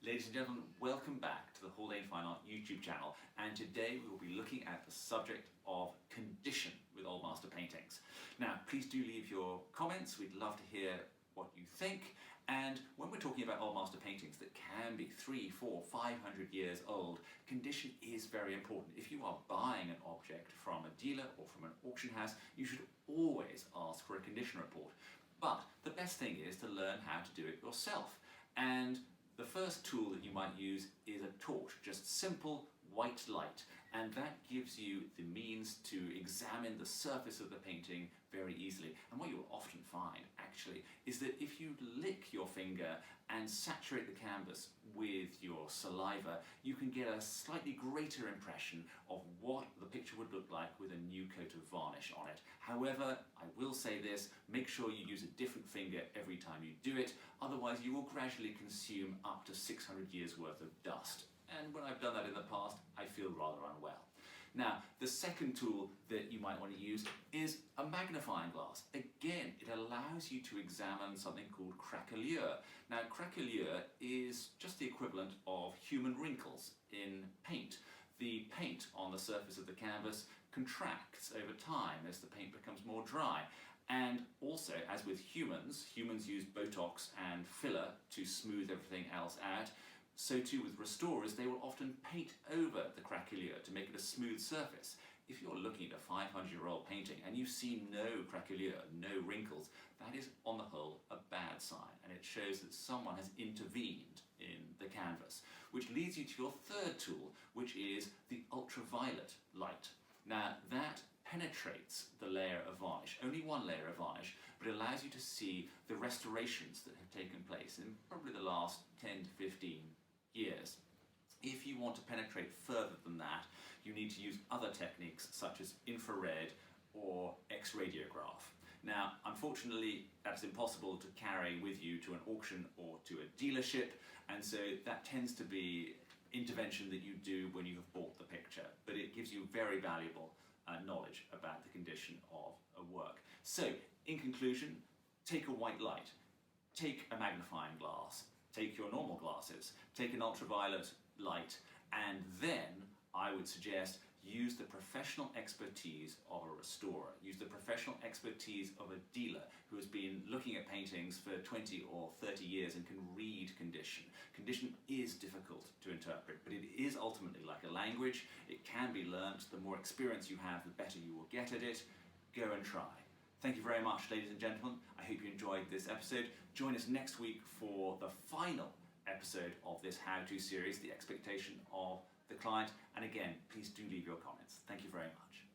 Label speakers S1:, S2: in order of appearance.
S1: Ladies and gentlemen, welcome back to the Haldane Fine Art YouTube channel, and today we will be looking at the subject of condition with old master paintings. Now, please do leave your comments. We'd love to hear what you think. And when we're talking about old master paintings that can be 300, 400, 500 years old, condition is very important. If you are buying an object from a dealer or from an auction house, you should always ask for a condition report. But the best thing is to learn how to do it yourself. And the first tool that you might use is a torch, just simple white light, and that gives you the means to examine the surface of the painting very easily. And what you'll often find, actually, is that if you lick your finger and saturate the canvas with your saliva, you can get a slightly greater impression of what the picture would look like with a new coat of varnish on it. However, I will say this, make sure you use a different finger every time you do it, otherwise you will gradually consume up to 600 years worth of dust. And when I've done that in the past, I feel rather unwell. Now, the second tool that you might want to use is a magnifying glass. Again, it allows you to examine something called craquelure. Now, craquelure is just the equivalent of human wrinkles in paint. The paint on the surface of the canvas contracts over time as the paint becomes more dry. And also, as with humans use Botox and filler to smooth everything else out. So too with restorers, they will often paint over the craquelure to make it a smooth surface. If you're looking at a 500-year-old painting and you see no craquelure, no wrinkles, that is on the whole a bad sign, and it shows that someone has intervened in the canvas. Which leads you to your third tool, which is the ultraviolet light. Now that penetrates the layer of varnish, only one layer of varnish, but it allows you to see the restorations that have taken place in probably the last 10 to 15 years. If you want to penetrate further than that, you need to use other techniques such as infrared or X Radiograph. Now, unfortunately, that's impossible to carry with you to an auction or to a dealership, and so that tends to be intervention that you do when you have bought the picture, but it gives you very valuable knowledge about the condition of a work. So, in conclusion, take a white light, take a magnifying glass, take your normal glasses, take an ultraviolet light, and then I would suggest use the professional expertise of a restorer. Use the professional expertise of a dealer who has been looking at paintings for 20 or 30 years and can read condition. Condition is difficult to interpret, but it is ultimately like a language. It can be learnt. The more experience you have, the better you will get at it. Go and try. Thank you very much, ladies and gentlemen. I hope you enjoyed this episode. Join us next week for the final episode of this how-to series, The Expectation of the Client. And again, please do leave your comments. Thank you very much.